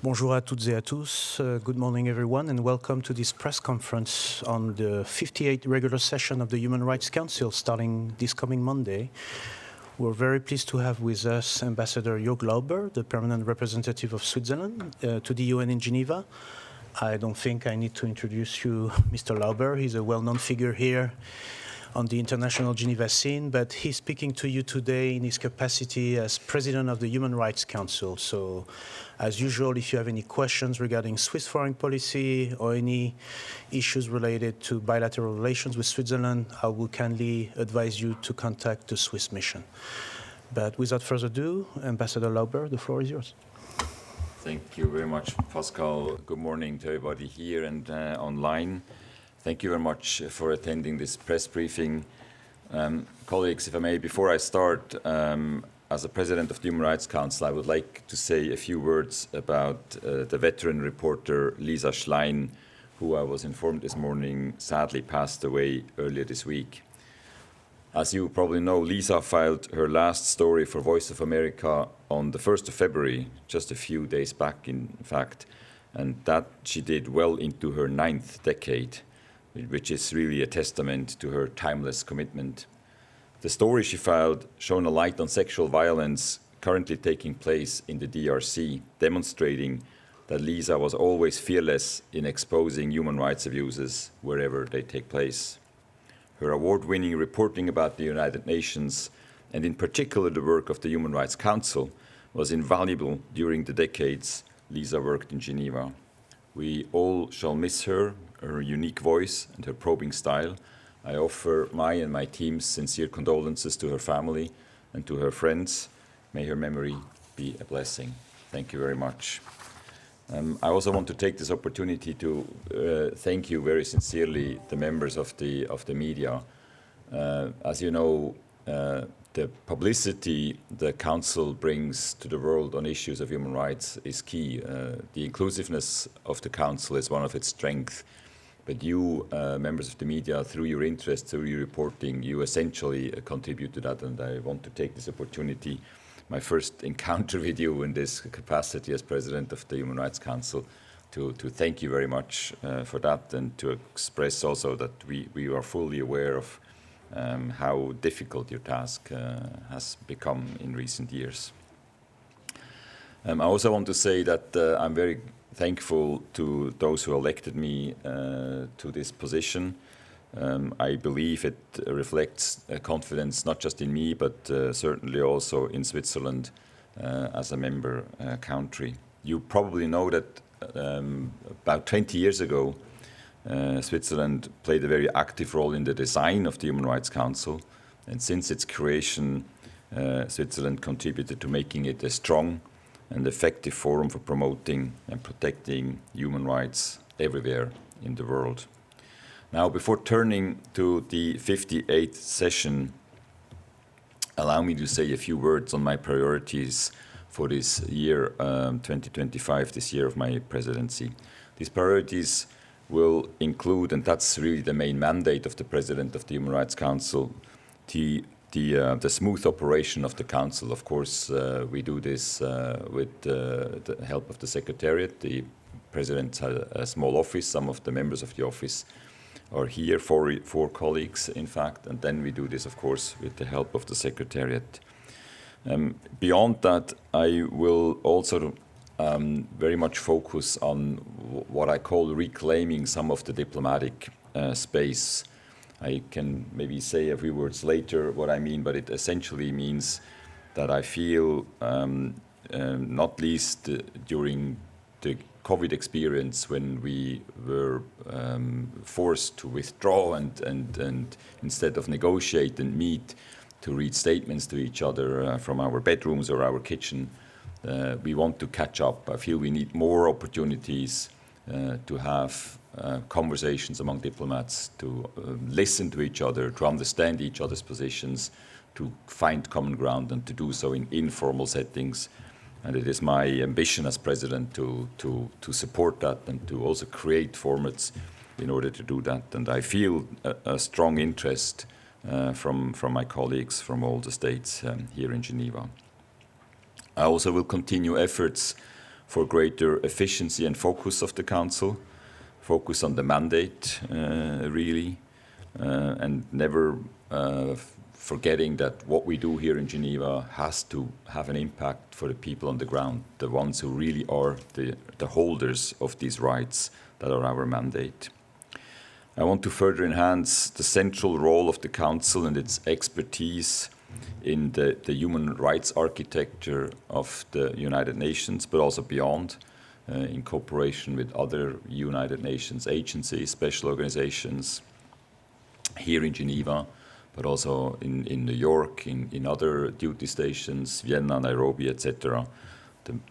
Bonjour à toutes et à tous. Good morning, everyone, and welcome to this press conference on the 58th regular session of the Human Rights Council starting this coming Monday. We're very pleased to have with us Ambassador Jürg Lauber, the permanent representative of Switzerland to the UN in Geneva. I don't think I need to introduce you Mr. Lauber. He's a well-known figure here on the international Geneva scene, but he's speaking to you today in his capacity as President of the Human Rights Council. So, as usual, if you have any questions regarding Swiss foreign policy or any issues related to bilateral relations with Switzerland, I will kindly advise you to contact the Swiss mission. But without further ado, Ambassador Lauber, the floor is yours. Thank you very much, Pascal. Good morning to everybody here and online. Thank you very much for attending this press briefing. Colleagues, if I may, before I start, as a President of the Human Rights Council, I would like to say a few words about the veteran reporter Lisa Schlein, who I was informed this morning sadly passed away earlier this week. As you probably know, Lisa filed her last story for Voice of America on the 1st of February, just a few days back in fact, and that she did well into her 9th decade, which is really a testament to her timeless commitment. The story she filed shone a light on sexual violence currently taking place in the DRC, demonstrating that Lisa was always fearless in exposing human rights abuses wherever they take place. Her award-winning reporting about the United Nations, and in particular the work of the Human Rights Council, was invaluable during the decades Lisa worked in Geneva. We all shall miss her unique voice and her probing style. I offer my and my team's sincere condolences to her family and to her friends. May her memory be a blessing. Thank you very much. I also want to take this opportunity to thank you very sincerely, the members of the media. As you know, the publicity the Council brings to the world on issues of human rights is key. The inclusiveness of the Council is one of its strengths. But you, members of the media, through your interest, through your reporting, you essentially contribute to that. And I want to take this opportunity, my first encounter with you in this capacity as President of the Human Rights Council, to thank you very much for that, and to express also that we are fully aware of how difficult your task has become in recent years. I also want to say that I'm very thankful to those who elected me to this position. I believe it reflects confidence not just in me, but certainly also in Switzerland as a member country. You probably know that about 20 years ago, Switzerland played a very active role in the design of the Human Rights Council, and since its creation, Switzerland contributed to making it a strong and effective forum for promoting and protecting human rights everywhere in the world. Now, before turning to the 58th session, allow me to say a few words on my priorities for this year, 2025, this year of my presidency. These priorities will include, and that's really the main mandate of the President of the Human Rights Council, the smooth operation of the Council. Of course, we do this with the help of the Secretariat. The President has a small office. Some of the members of the office are here, four colleagues, in fact, and then we do this, of course, with the help of the Secretariat. Beyond that, I will also very much focus on what I call reclaiming some of the diplomatic space. I can maybe say a few words later what I mean, but it essentially means that I feel, not least during the COVID experience, when we were forced to withdraw and instead of negotiate and meet, to read statements to each other from our bedrooms or our kitchen, we want to catch up. I feel we need more opportunities to have conversations among diplomats, to listen to each other, to understand each other's positions, to find common ground, and to do so in informal settings. And it is my ambition as president to support that and to also create formats in order to do that. And I feel a strong interest from my colleagues from all the states here in Geneva. I also will continue efforts for greater efficiency and focus of the Council, focus on the mandate, really, and never forgetting that what we do here in Geneva has to have an impact for the people on the ground, the ones who really are the holders of these rights that are our mandate. I want to further enhance the central role of the Council and its expertise in the human rights architecture of the United Nations, but also beyond, in cooperation with other United Nations agencies, special organizations, here in Geneva, but also in New York, in other duty stations, Vienna, Nairobi, etc.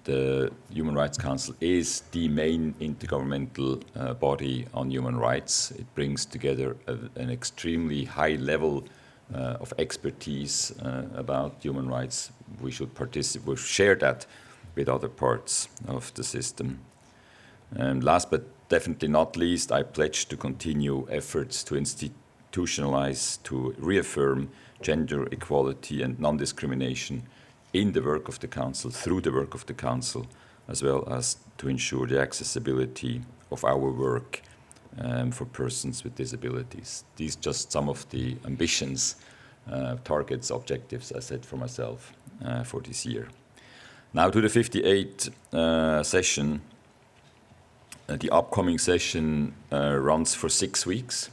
The Human Rights Council is the main intergovernmental body on human rights. It brings together an extremely high level of expertise about human rights. We should participate, we share that with other parts of the system. And last but definitely not least, I pledge to continue efforts to institutionalize, to reaffirm gender equality and non-discrimination in the work of the Council, through the work of the Council, as well as to ensure the accessibility of our work for persons with disabilities. These are just some of the ambitions, targets, objectives I set for myself for this year. Now to the 58th session. The upcoming session runs for 6 weeks.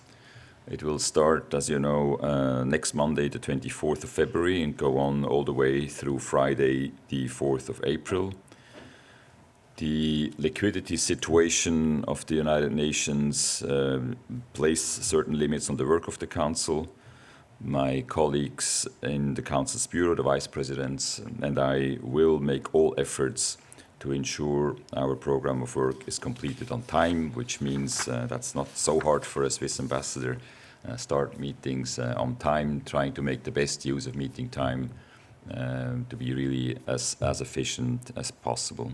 It will start, as you know, next Monday, the 24th of February, and go on all the way through Friday, the 4th of April. The liquidity situation of the United Nations placed certain limits on the work of the Council. My colleagues in the Council's Bureau, the Vice Presidents, and I will make all efforts to ensure our program of work is completed on time, which means that's not so hard for a Swiss ambassador. Start meetings on time, trying to make the best use of meeting time to be really as efficient as possible.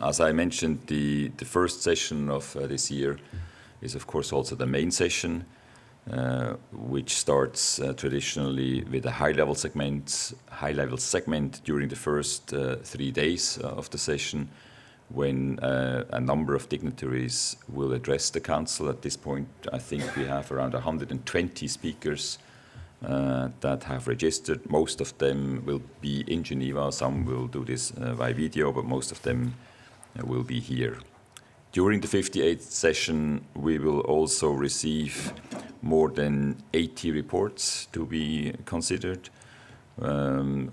As I mentioned, the first session of this year is of course also the main session, which starts traditionally with a high-level segment during the first 3 days of the session, when a number of dignitaries will address the Council. At this point, I think we have around 120 speakers that have registered. Most of them will be in Geneva. Some will do this by video, but most of them will be here. During the 58th session, we will also receive more than 80 reports to be considered,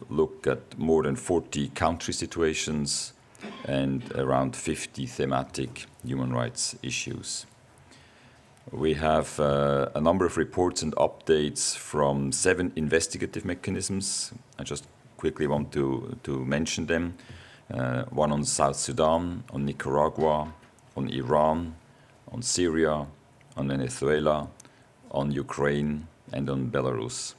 look at more than 40 country situations, and around 50 thematic human rights issues. We have a number of reports and updates from 7 investigative mechanisms. I just quickly want to mention them. One on South Sudan, on Nicaragua, on Iran, on Syria, on Venezuela, on Ukraine, and on Belarus.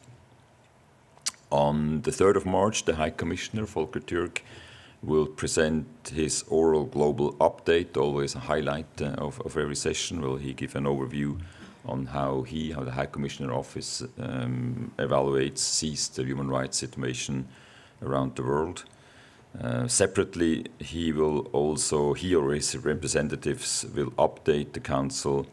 On the 3rd of March, the High Commissioner, Volker Türk, will present his oral global update, always a highlight of every session. Will he give an overview on how the High Commissioner Office evaluates, sees the human rights situation around the world. Separately, he or his representatives will update the Council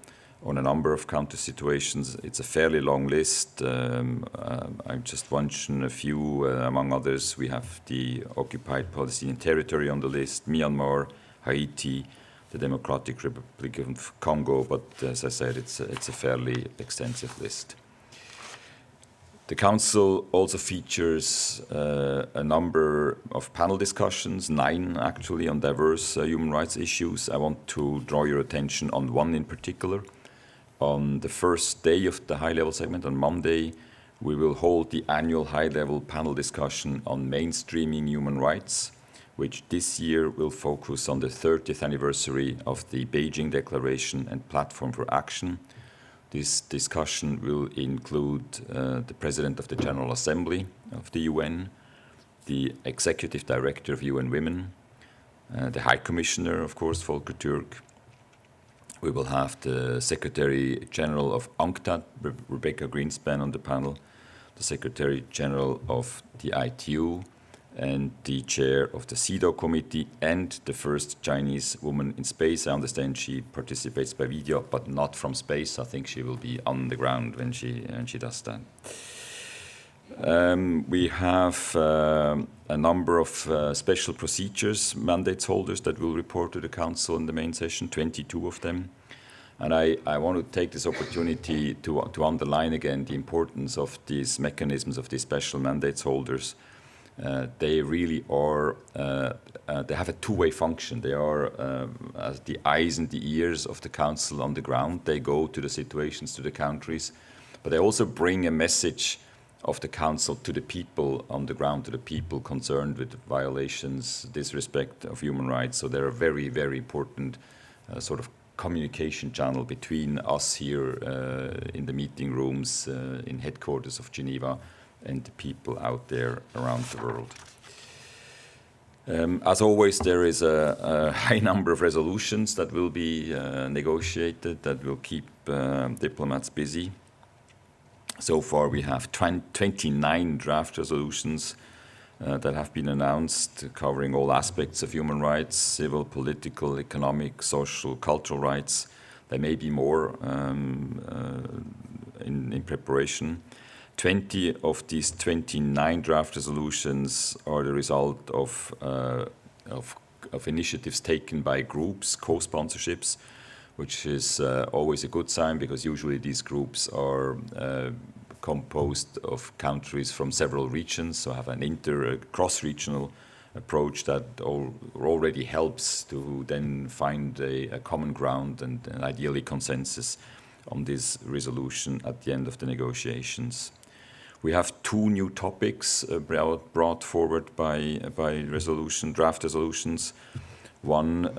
on a number of country situations. It's a fairly long list. I just mention a few. Among others, we have the occupied Palestinian territory on the list, Myanmar, Haiti, the Democratic Republic of Congo, but as I said, it's a fairly extensive list. The Council also features a number of panel discussions, 9 actually, on diverse human rights issues. I want to draw your attention on one in particular. On the first day of the high-level segment, on Monday, we will hold the annual high-level panel discussion on mainstreaming human rights, which this year will focus on the 30th anniversary of the Beijing Declaration and Platform for Action. This discussion will include the President of the General Assembly of the UN, the Executive Director of UN Women, the High Commissioner, of course, Volker Türk. We will have the Secretary General of UNCTAD, Rebecca Greenspan, on the panel, the Secretary General of the ITU, and the chair of the CEDAW committee, and the first Chinese woman in space. I understand she participates by video, but not from space. I think she will be on the ground when she does that. We have a number of special procedures mandates holders that will report to the Council in the main session, 22 of them. And I want to take this opportunity to underline again the importance of these mechanisms of these special mandates holders. They really are, they have a two-way function. They are as the eyes and the ears of the Council on the ground. They go to the situations, to the countries, but they also bring a message of the Council to the people on the ground, to the people concerned with violations, disrespect of human rights. So they're a very, very important sort of communication channel between us here in the meeting rooms, in headquarters of Geneva, and the people out there around the world. As always, there is a high number of resolutions that will be negotiated, that will keep diplomats busy. So far, we have 29 draft resolutions that have been announced, covering all aspects of human rights, civil, political, economic, social, cultural rights. There may be more in preparation. 20 of these 29 draft resolutions are the result of initiatives taken by groups, co-sponsorships, which is always a good sign, because usually these groups are composed of countries from several regions, so have an cross-regional approach that already helps to then find a common ground and ideally consensus on this resolution at the end of the negotiations. We have two new topics brought forward by draft resolutions. One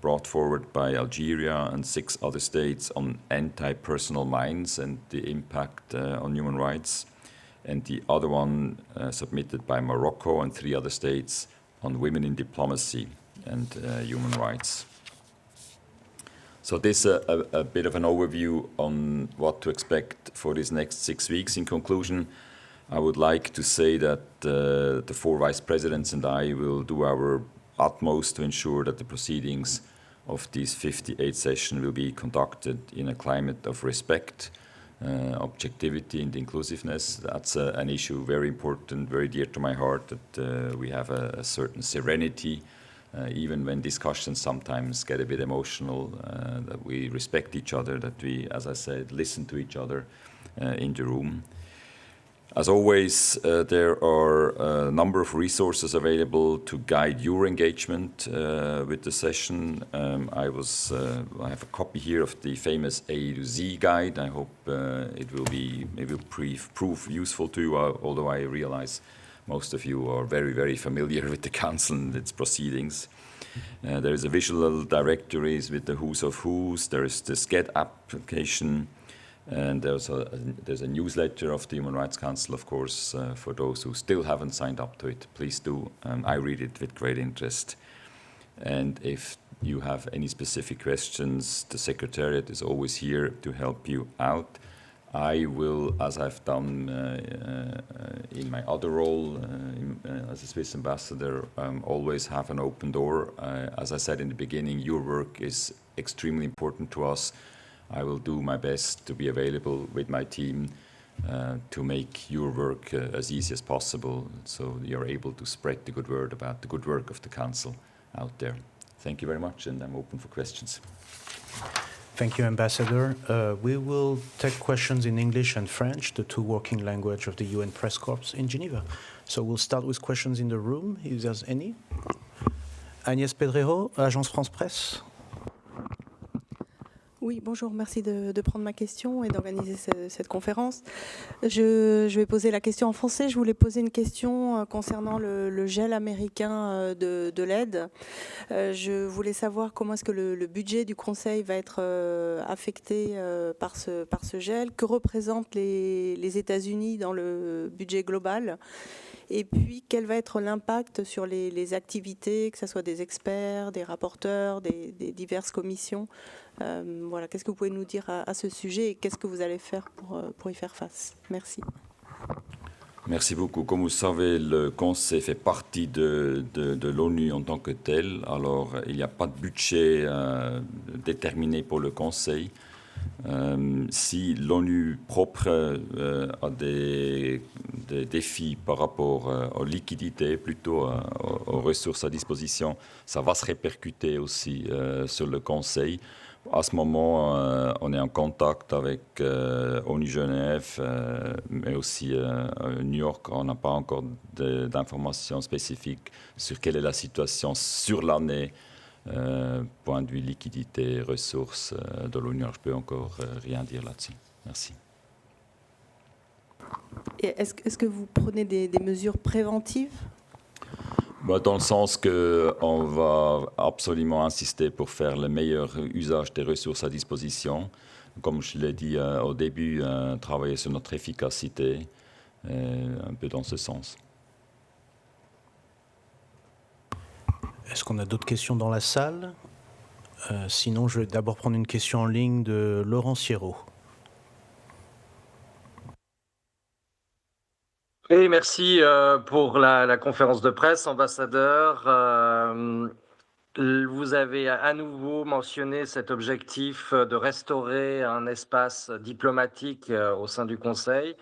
brought forward by Algeria and 6 other states on anti-personal mines and the impact on human rights. And the other one submitted by Morocco and 3 other states on women in diplomacy and human rights. So this is a bit of an overview on what to expect for these next 6 weeks. In conclusion, I would like to say that the 4 vice presidents and I will do our utmost to ensure that the proceedings of this 58th session will be conducted in a climate of respect, objectivity and inclusiveness. That's an issue very important, very dear to my heart, that we have a certain serenity, even when discussions sometimes get a bit emotional, that we respect each other, that we, as I said, listen to each other in the room. As always, there are a number of resources available to guide your engagement with the session. I have a copy here of the famous A to Z guide. I hope it will prove useful to you, although I realize most of you are very, very familiar with the Council and its proceedings. There is a visual directories with the who's of who's. There is the SCED application. And there's a newsletter of the Human Rights Council, of course, for those who still haven't signed up to it. Please do. I read it with great interest. And if you have any specific questions, the Secretariat is always here to help you out. I will, as I've done in my other role as a Swiss ambassador, always have an open door. As I said in the beginning, your work is extremely important to us. I will do my best to be available with my team to make your work as easy as possible, so you're able to spread the good word about the good work of the Council out there. Thank you very much, and I'm open for questions. Thank you, Ambassador. We will take questions in English and French, the 2 working languages of the UN Press Corps in Geneva. So we'll start with questions in the room, if there's any. Agnès Pedrero, Agence France Presse. Oui, bonjour, merci de prendre ma question et d'organiser cette conférence. Je vais poser la question en français. Je voulais poser une question concernant le gel américain de l'aide. Je voulais savoir comment est-ce que le budget du Conseil va être affecté par ce gel. Que représentent les États-Unis dans le budget global ? Et puis, quel va être l'impact sur les activités, que ce soit des experts, des rapporteurs, des diverses commissions ? Voilà, qu'est-ce que vous pouvez nous dire à ce sujet et qu'est-ce que vous allez faire pour y faire face ? Merci. Merci beaucoup. Comme vous savez, le Conseil fait partie de l'ONU en tant que tel. Alors, il n'y a pas de budget déterminé pour le Conseil. Si l'ONU propre a des défis par rapport aux liquidités, plutôt aux ressources à disposition, ça va se répercuter aussi sur le Conseil. À ce moment, on est en contact avec ONU Genève, mais aussi New York. On n'a pas encore d'informations spécifiques sur quelle est la situation sur l'année, point de vue liquidité, ressources de l'ONU. Je ne peux encore rien dire là-dessus. Merci. Et est-ce que vous prenez des mesures préventives ? Dans le sens qu'on va absolument insister pour faire le meilleur usage des ressources à disposition. Comme je l'ai dit au début, travailler sur notre efficacité, un peu dans ce sens. Est-ce qu'on a d'autres questions dans la salle ? Sinon, je vais d'abord prendre une question en ligne de Laurent Sierraud. Oui, merci pour la conférence de presse, ambassadeur. Vous avez à nouveau mentionné cet objectif de restaurer un espace diplomatique au sein du Conseil.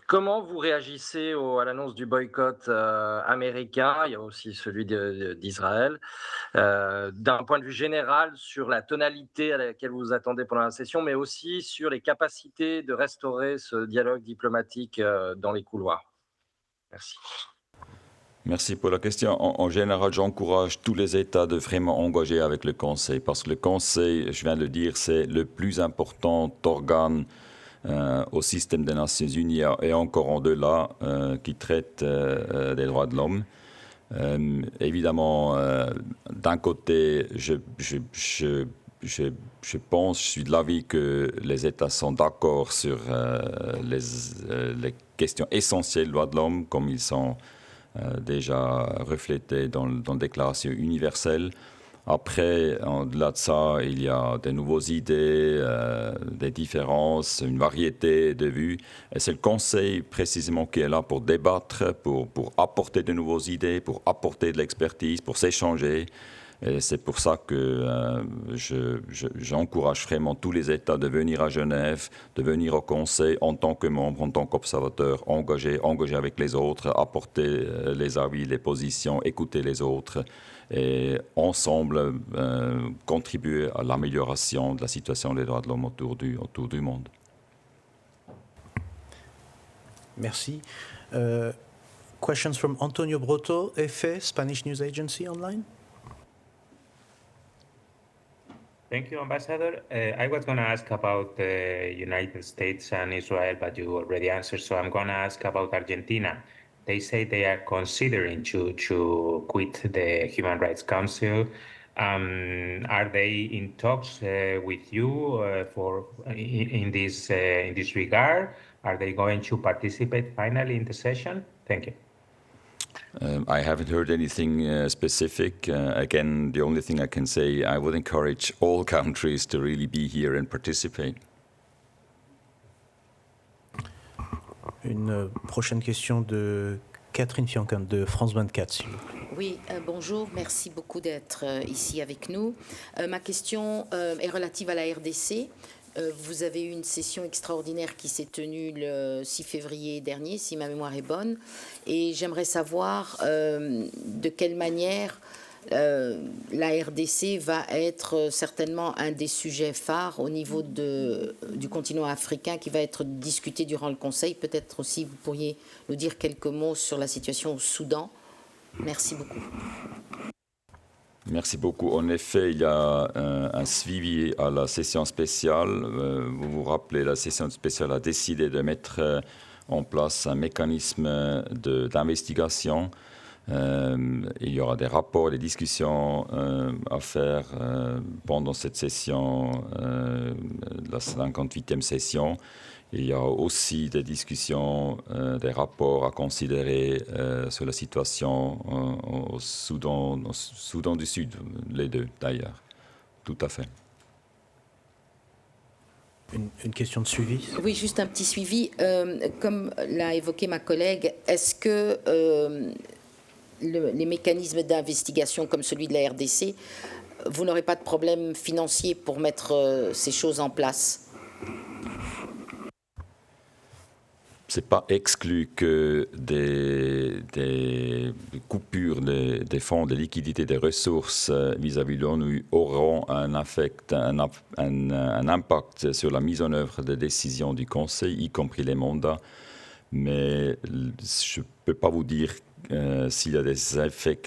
Comment vous réagissez à l'annonce du boycott américain? Il y a aussi celui d'Israël. D'un point de vue général sur la tonalité à laquelle vous vous attendez pendant la session, mais aussi sur les capacités de restaurer ce dialogue diplomatique dans les couloirs. Merci. Merci pour la question. En général, j'encourage tous les États de vraiment engager avec le Conseil, parce que le Conseil, je viens de le dire, c'est le plus important organe au système des Nations Unies et encore en-delà qui traite des droits de l'homme. Évidemment, d'un côté, je pense, je suis de l'avis que les États sont d'accord sur les questions essentielles des droits de l'homme, comme ils sont déjà reflétés dans la Déclaration universelle. Après, au-delà de ça, il y a des nouvelles idées, des différences, une variété de vues. Et c'est le Conseil précisément qui est là pour débattre, pour apporter de nouvelles idées, pour apporter de l'expertise, pour s'échanger. Et c'est pour ça que j'encourage vraiment tous les États de venir à Genève, de venir au Conseil en tant que membre, en tant qu'observateur, engagé avec les autres, apporter les avis, les positions, écouter les autres et ensemble contribuer à l'amélioration de la situation des droits de l'homme autour du monde. Merci. Questions from Antonio Broto, EFE, Spanish News Agency online. Thank you, Ambassador. I was going to ask about the United States and Israel, but you already answered, so I'm going to ask about Argentina. They say they are considering to quit the Human Rights Council. Are they in talks with you in this regard? Are they going to participate finally in the session? Thank you. I haven't heard anything specific. Again, the only thing I can say, I would encourage all countries to really be here and participate. Une prochaine question de Catherine Fiancan de France 24, s'il vous plaît. Oui, bonjour, merci beaucoup d'être ici avec nous. Ma question est relative à la RDC. Vous avez eu une session extraordinaire qui s'est tenue le 6 février dernier, si ma mémoire est bonne, et j'aimerais savoir de quelle manière la RDC va être certainement un des sujets phares au niveau du continent africain qui va être discuté durant le Conseil. Peut-être aussi vous pourriez nous dire quelques mots sur la situation au Soudan. Merci beaucoup. Merci beaucoup. En effet, il y a un suivi à la session spéciale. Vous vous rappelez, la session spéciale a décidé de mettre en place un mécanisme d'investigation. Il y aura des rapports, des discussions à faire pendant cette session, la 58e session. Il y a aussi des discussions, des rapports à considérer sur la situation au Soudan du Sud, les deux d'ailleurs. Tout à fait. Une question de suivi. Oui, juste un petit suivi. Comme l'a évoqué ma collègue, est-ce que les mécanismes d'investigation comme celui de la RDC, vous n'aurez pas de problème financier pour mettre ces choses en place? C'est pas exclu que des coupures des fonds de liquidité, des ressources vis-à-vis de l'ONU auront un impact sur la mise en œuvre des décisions du Conseil, y compris les mandats. Mais je ne peux pas vous dire s'il y a des effets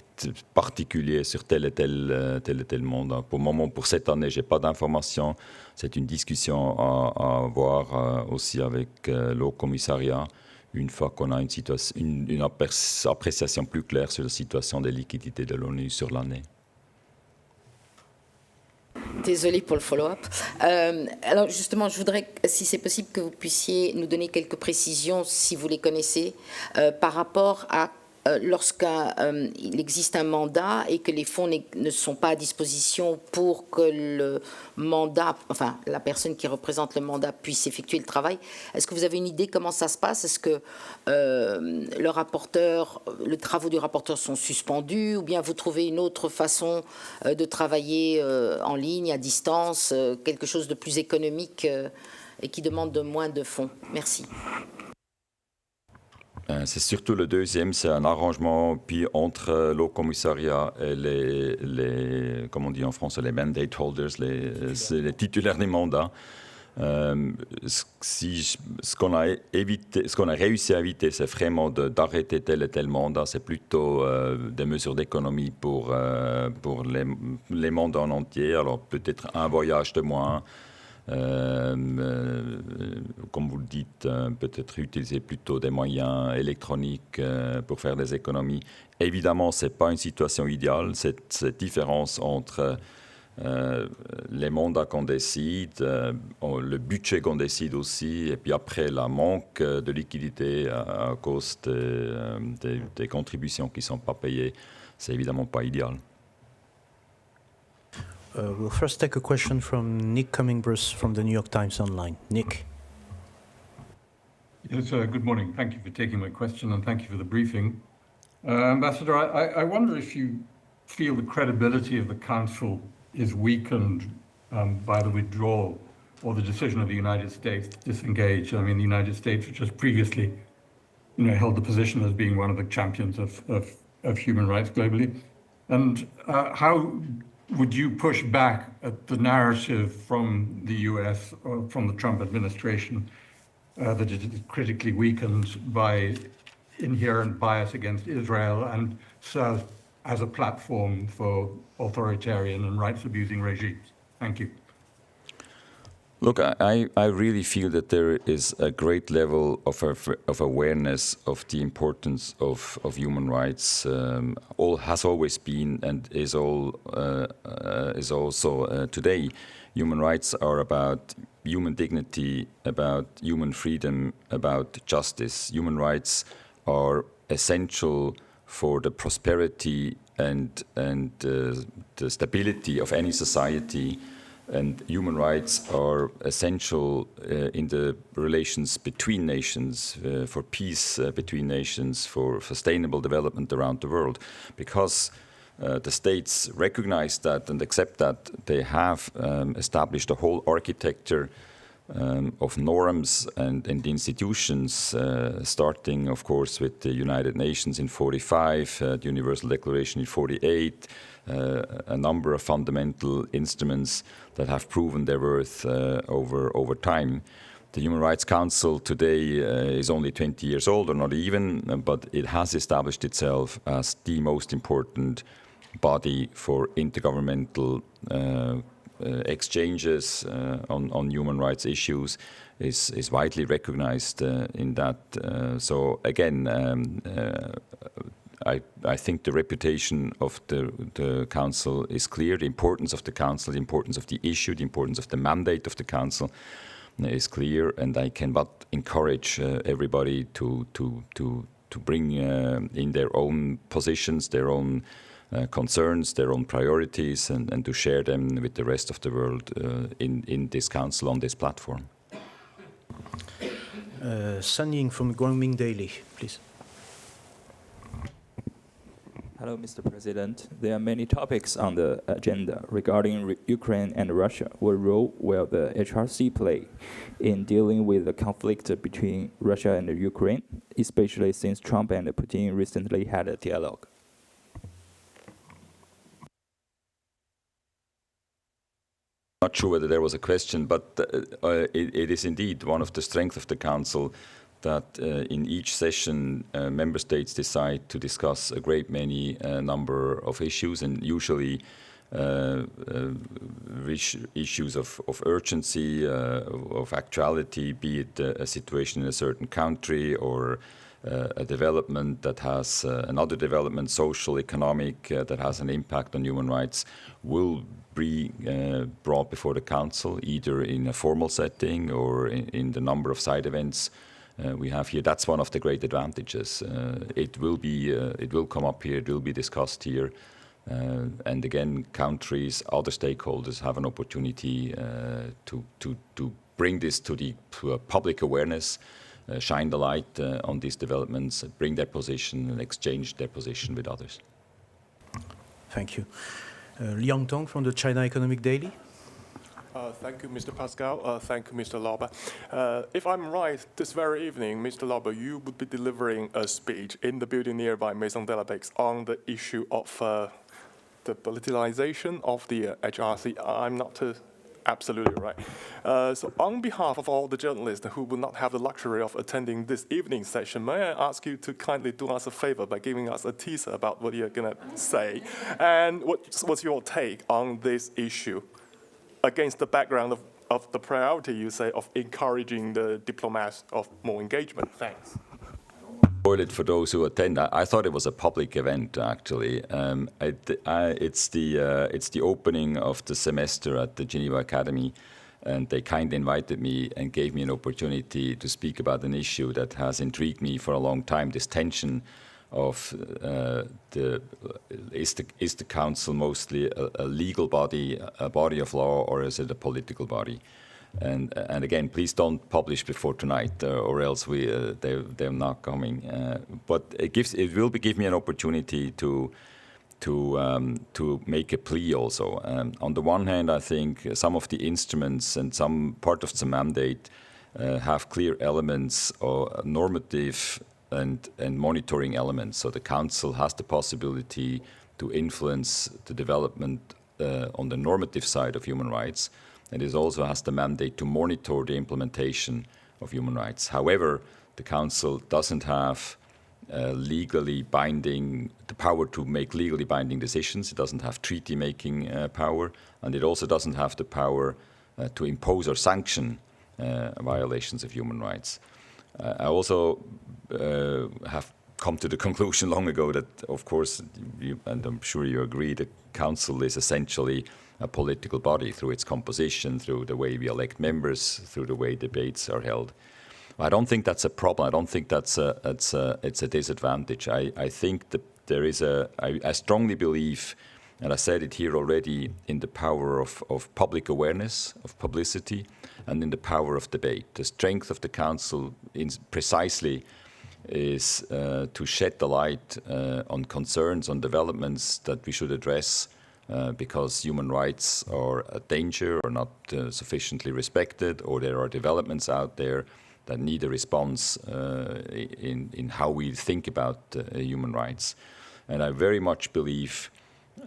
particuliers sur tel et tel mandat. Pour le moment, pour cette année, je n'ai pas d'informations. C'est une discussion à avoir aussi avec le Haut Commissariat, une fois qu'on a une appréciation plus claire sur la situation des liquidités de l'ONU sur l'année. Désolée pour le follow-up. Alors justement, je voudrais, si c'est possible, que vous puissiez nous donner quelques précisions, si vous les connaissez, par rapport à lorsqu'il existe un mandat et que les fonds ne sont pas à disposition pour que le mandat, enfin la personne qui représente le mandat puisse effectuer le travail. Est-ce que vous avez une idée comment ça se passe? Est-ce que les travaux du rapporteur sont suspendus, ou bien vous trouvez une autre façon de travailler en ligne, à distance, quelque chose de plus économique et qui demande de moins de fonds? Merci. C'est surtout le deuxième, c'est un arrangement puis entre le commissariat et comme on dit en français, les mandate holders, les titulaires des mandats. Ce qu'on a réussi à éviter, c'est vraiment d'arrêter tel et tel mandat. C'est plutôt des mesures d'économie pour les mandats en entier. Alors peut-être un voyage de moins. Comme vous le dites, peut-être utiliser plutôt des moyens électroniques pour faire des économies. Évidemment, ce n'est pas une situation idéale. Cette différence entre les mandats qu'on décide, le budget qu'on décide aussi, et puis après la manque de liquidité à cause des contributions qui ne sont pas payées, c'est évidemment pas idéal. We'll first take a question from Nick Cumming-Bruce from the New York Times Online. Nick. Yes, good morning. Thank you for taking my question and thank you for the briefing. Ambassador, I wonder if you feel the credibility of the Council is weakened by the withdrawal or the decision of the United States to disengage. I mean, the United States, which has previously held the position as being one of the champions of human rights globally. And how would you push back at the narrative from the US or from the Trump administration that it is critically weakened by inherent bias against Israel and serves as a platform for authoritarian and rights-abusing regimes? Thank you. Look, I really feel that there is a great level of awareness of the importance of human rights. Has always been and is also today. Human rights are about human dignity, about human freedom, about justice. Human rights are essential for the prosperity and the stability of any society. And human rights are essential in the relations between nations, for peace between nations, for sustainable development around the world. Because the states recognize that and accept that, they have established a whole architecture of norms and institutions, starting, of course, with the United Nations in 1945, the Universal Declaration in 1948, a number of fundamental instruments that have proven their worth over time. The Human Rights Council today is only 20 years old, or not even, but it has established itself as the most important body for intergovernmental exchanges on human rights issues, is widely recognized in that. So again, I think the reputation of the Council is clear. The importance of the Council, the importance of the issue, the importance of the mandate of the Council is clear, and I can but encourage everybody to bring in their own positions, their own concerns, their own priorities, and to share them with the rest of the world in this council on this platform. Sun Ying from Guangming Daily, please. Hello, Mr. President. There are many topics on the agenda regarding Ukraine and Russia. What role will the HRC play in dealing with the conflict between Russia and Ukraine, especially since Trump and Putin recently had a dialogue? Not sure whether there was a question, but it is indeed one of the strengths of the Council that in each session member states decide to discuss a great many number of issues, and usually issues of urgency, of actuality, be it a situation in a certain country or a development that has another development, social, economic, that has an impact on human rights, will be brought before the Council, either in a formal setting or in the number of side events we have here. That's one of the great advantages. It will come up here, it will be discussed here. And again, countries, other stakeholders have an opportunity to bring this to public awareness, shine the light on these developments, bring their position and exchange their position with others. Thank you. Liang Tong from the China Economic Daily. Thank you, Mr. Pascal. Thank you, Mr. Lauber. If I'm right, this very evening, Mr. Lauber, you would be delivering a speech in the building nearby Maison de la Bex on the issue of the politicization of the HRC. I'm not absolutely right. So on behalf of all the journalists who will not have the luxury of attending this evening session, may I ask you to kindly do us a favor by giving us a teaser about what you're going to say, and what's your take on this issue against the background of the priority, you say, of encouraging the diplomats of more engagement? Thanks. Spoil it for those who attend. I thought it was a public event, actually. It's the opening of the semester at the Geneva Academy, and they kindly invited me and gave me an opportunity to speak about an issue that has intrigued me for a long time, this tension of is the Council mostly a legal body, a body of law, or is it a political body? And again, please don't publish before tonight, or else they're not coming. But it will give me an opportunity to make a plea also. On the one hand, I think some of the instruments and some part of the mandate have clear elements or normative and monitoring elements. So the Council has the possibility to influence the development on the normative side of human rights, and it also has the mandate to monitor the implementation of human rights. However, the Council doesn't have the power to make legally binding decisions. It doesn't have treaty-making power, and it also doesn't have the power to impose or sanction violations of human rights. I also have come to the conclusion long ago that, of course, and I'm sure you agree, the Council is essentially a political body through its composition, through the way we elect members, through the way debates are held. I don't think that's a problem. I don't think it's a disadvantage. I think that there is I strongly believe, and I said it here already, in the power of public awareness, of publicity, and in the power of debate. The strength of the Council precisely is to shed the light on concerns, on developments that we should address because human rights are a danger or not sufficiently respected, or there are developments out there that need a response in how we think about human rights. And I very much believe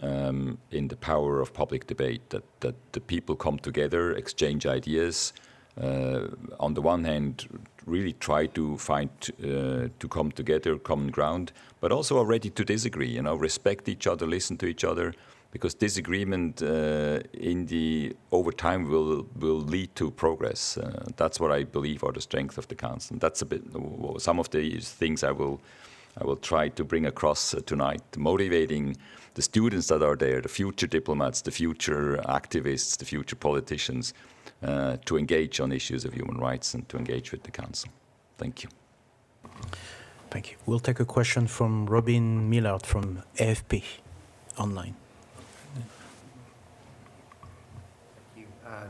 in the power of public debate, that the people come together, exchange ideas, on the one hand really try to find to come together, common ground, but also are ready to disagree, respect each other, listen to each other, because disagreement over time will lead to progress. That's what I believe are the strength of the Council. And that's some of the things I will try to bring across tonight, motivating the students that are there, the future diplomats, the future activists, the future politicians, to engage on issues of human rights and to engage with the Council. Thank you. Thank you. We'll take a question from Robin Millard from AFP. online.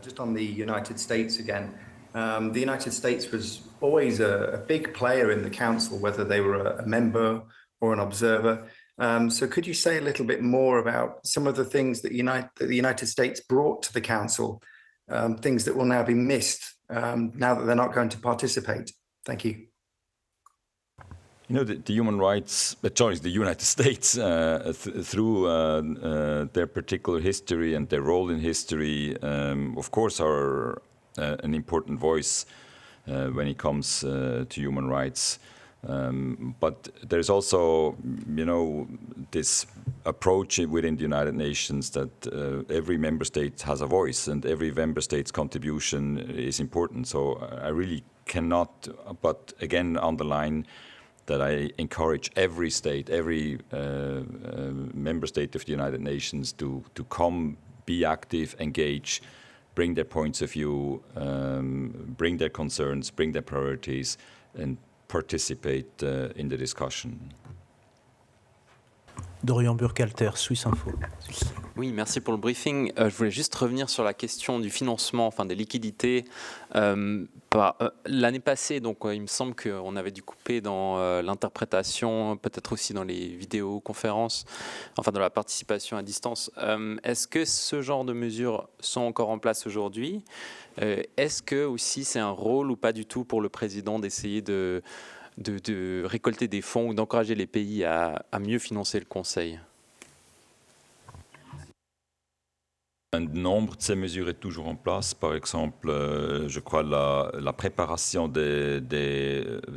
Just on the United States again, the United States was always a big player in the Council, whether they were a member or an observer. So could you say a little bit more about some of the things that the United States brought to the Council, things that will now be missed now that they're not going to participate? Thank you. You know, the human rights, the United States, through their particular history and their role in history, of course, are an important voice when it comes to human rights. But there's also, you know, this approach within the United Nations that every member state has a voice and every member state's contribution is important. So I really cannot, but again, underline that I encourage every state, every member state of the United Nations to come, be active, engage, bring their points of view, bring their concerns, bring their priorities, and participate in the discussion. Dorian Burkhalter, Suisse Info. Oui, merci pour le briefing. Je voulais juste revenir sur la question du financement, enfin des liquidités. L'année passée, donc il me semble qu'on avait dû couper dans l'interprétation, peut-être aussi dans les vidéoconférences, enfin dans la participation à distance. Est-ce que ce genre de mesures sont encore en place aujourd'hui? Est-ce que aussi c'est un rôle ou pas du tout pour le président d'essayer de récolter des fonds ou d'encourager les pays à mieux financer le Conseil? Un nombre de ces mesures est toujours en place. Par exemple, je crois la préparation des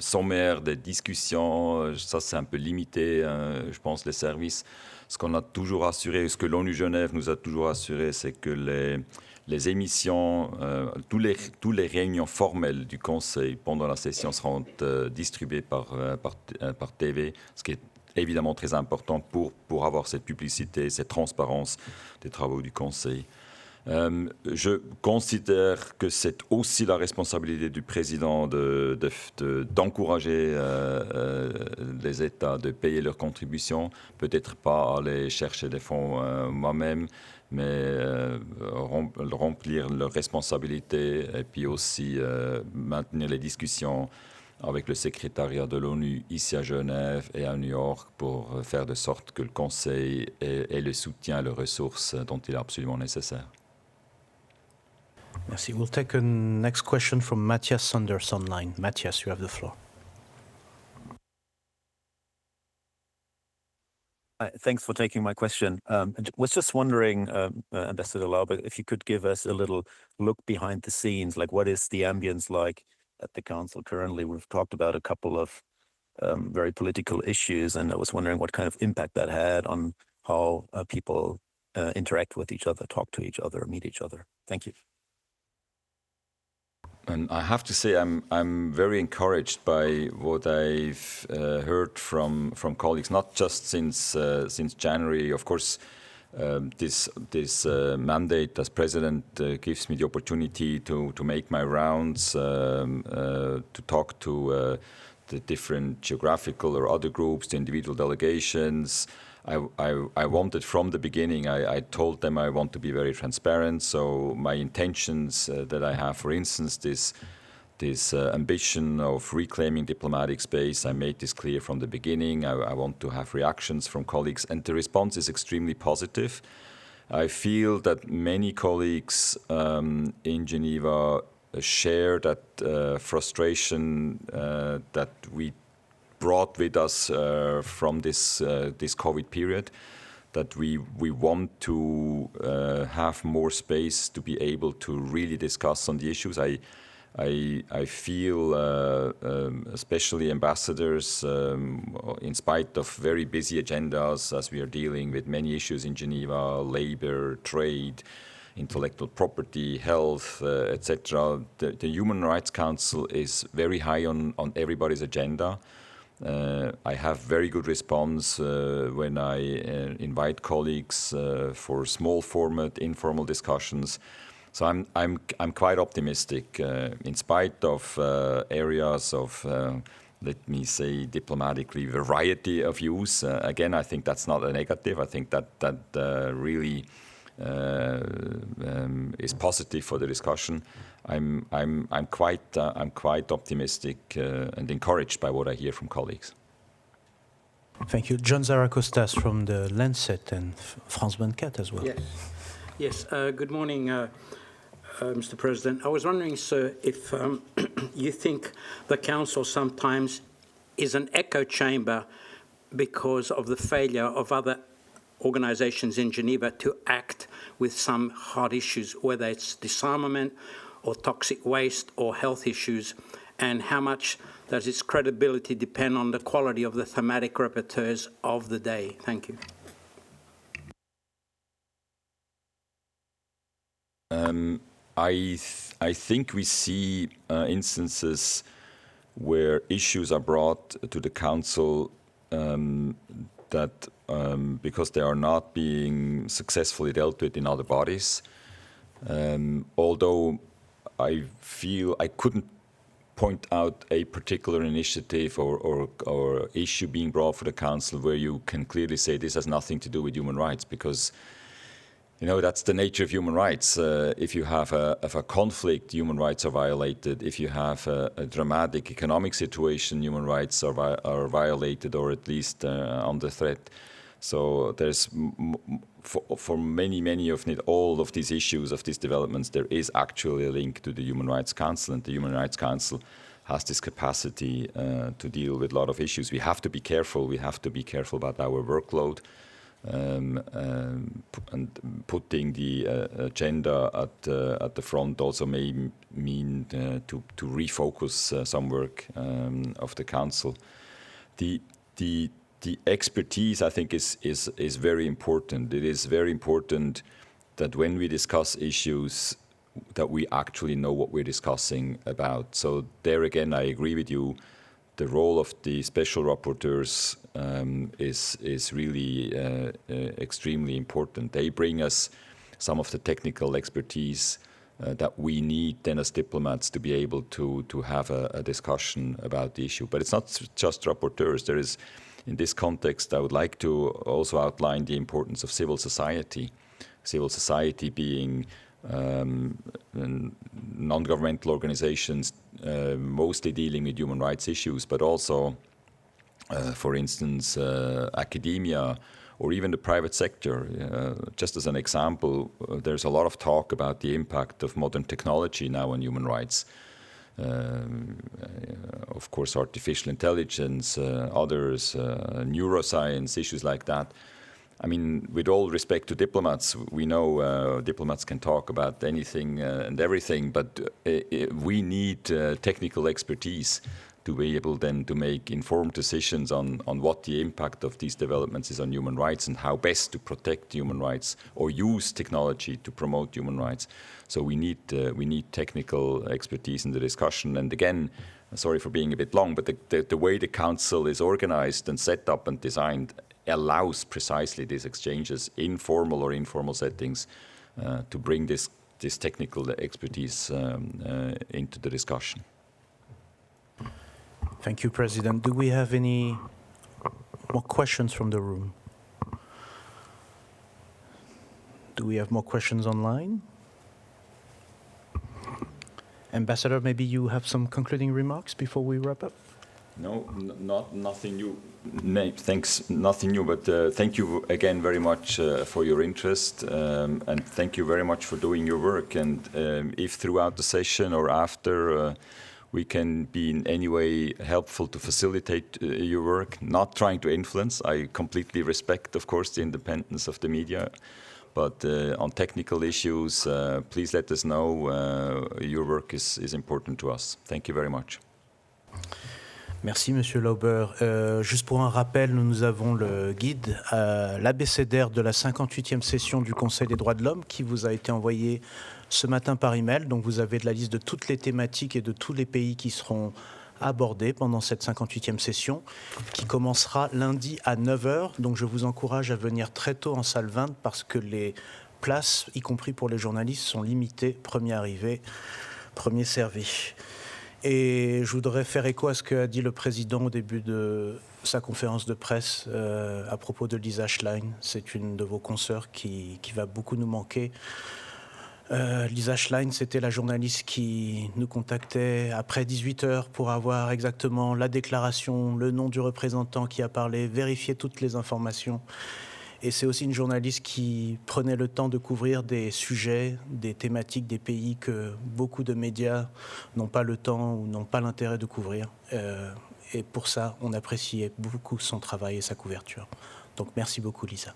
sommaires, des discussions, ça c'est un peu limité, je pense, les services. Ce qu'on a toujours assuré, ce que l'ONU Genève nous a toujours assuré, c'est que les émissions, tous les réunions formelles du Conseil pendant la session seront distribuées par TV, ce qui est évidemment très important pour avoir cette publicité, cette transparence des travaux du Conseil. Je considère que c'est aussi la responsabilité du président d'encourager les États de payer leurs contributions, peut-être pas aller chercher des fonds moi-même, mais remplir leurs responsabilités et puis aussi maintenir les discussions avec le secrétariat de l'ONU ici à Genève et à New York pour faire de sorte que le Conseil ait le soutien et les ressources dont il est absolument nécessaire. Merci. We'll take a next question from Matthias Sanders online. Matthias, you have the floor. Thanks for taking my question. I was just wondering, Ambassador Lauber, if you could give us a little look behind the scenes, like what is the ambience like at the Council currently? We've talked about a couple of very political issues, and I was wondering what kind of impact that had on how people interact with each other, talk to each other, meet each other. Thank you. And I have to say, I'm very encouraged by what I've heard from colleagues, not just since January. Of course, this mandate as president gives me the opportunity to make my rounds, to talk to the different geographical or other groups, the individual delegations. I wanted from the beginning, I told them I want to be very transparent. So my intentions that I have, for instance, this ambition of reclaiming diplomatic space, I made this clear from the beginning. I want to have reactions from colleagues, and the response is extremely positive. I feel that many colleagues in Geneva share that frustration that we brought with us from this COVID period, that we want to have more space to be able to really discuss on the issues. I feel, especially ambassadors, in spite of very busy agendas, as we are dealing with many issues in Geneva, labor, trade, intellectual property, health, etc. The Human Rights Council is very high on everybody's agenda. I have very good response when I invite colleagues for small format, informal discussions. So I'm quite optimistic in spite of areas of let me say diplomatically, variety of views. Again, I think that's not a negative. I think that really is positive for the discussion. I'm quite optimistic and encouraged by what I hear from colleagues. Thank you. John Zaracostas from the Lancet and France 24 as well. Yes. Good morning, Mr. President. I was wondering, sir, if you think the Council sometimes is an echo chamber because of the failure of other organizations in Geneva to act with some hard issues, whether it's disarmament or toxic waste or health issues, and how much does its credibility depend on the quality of the thematic rapporteurs of the day? Thank you. I think we see instances where issues are brought to the Council that because they are not being successfully dealt with in other bodies. Although I feel I couldn't point out a particular initiative or issue being brought for the Council where you can clearly say this has nothing to do with human rights, because that's the nature of human rights. If you have a conflict, human rights are violated. If you have a dramatic economic situation, human rights are violated, or at least under threat. So there's for many of all of these issues, of these developments, there is actually a link to the Human Rights Council, and the Human Rights Council has this capacity to deal with a lot of issues. We have to be careful. We have to be careful about our workload. And putting the agenda at the front also may mean to refocus some work of the Council. The expertise, I think, is very important. It is very important that when we discuss issues, that we actually know what we're discussing about. So there again, I agree with you. The role of the special rapporteurs is really extremely important. They bring us some of the technical expertise that we need then as diplomats to be able to have a discussion about the issue. But it's not just rapporteurs. There is, in this context, I would like to also outline the importance of civil society. Civil society being non-governmental organizations, mostly dealing with human rights issues, but also, for instance, academia or even the private sector. Just as an example, there's a lot of talk about the impact of modern technology now on human rights. Of course, artificial intelligence, others, neuroscience, issues like that. I mean, with all respect to diplomats, we know diplomats can talk about anything and everything, but we need technical expertise to be able then to make informed decisions on what the impact of these developments is on human rights and how best to protect human rights or use technology to promote human rights. So we need technical expertise in the discussion. And again, sorry for being a bit long, but the way the Council is organized and set up and designed allows precisely these exchanges in formal or informal settings to bring this technical expertise into the discussion. Thank you, President. Do we have any more questions from the room? Do we have more questions online? Ambassador, maybe you have some concluding remarks before we wrap up? No, nothing new. Thanks, nothing new, but thank you again very much for your interest, and thank you very much for doing your work. And if throughout the session or after we can be in any way helpful to facilitate your work, not trying to influence. I completely respect, of course, the independence of the media. But on technical issues, please let us know. Your work is important to us. Thank you very much. Merci, Monsieur Lauber. Juste pour un rappel, nous avons le guide, l'abécédaire de la 58e session du Conseil des droits de l'homme qui vous a été envoyé ce matin par email. Donc vous avez la liste de toutes les thématiques et de tous les pays qui seront abordés pendant cette 58e session qui commencera lundi à 9h. Donc je vous encourage à venir très tôt en salle 20 parce que les places, y compris pour les journalistes, sont limitées. Premier arrivé, premier servi. Et je voudrais faire écho à ce qu'a dit le président au début de sa conférence de presse à propos de Lisa Schlein. C'est une de vos consoeurs qui va beaucoup nous manquer. Lisa Schlein, c'était la journaliste qui nous contactait après 18 heures pour avoir exactement la déclaration, le nom du représentant qui a parlé, vérifier toutes les informations. Et c'est aussi une journaliste qui prenait le temps de couvrir des sujets, des thématiques, des pays que beaucoup de médias n'ont pas le temps ou n'ont pas l'intérêt de couvrir. Et pour ça, on appréciait beaucoup son travail et sa couverture. Donc merci beaucoup, Lisa.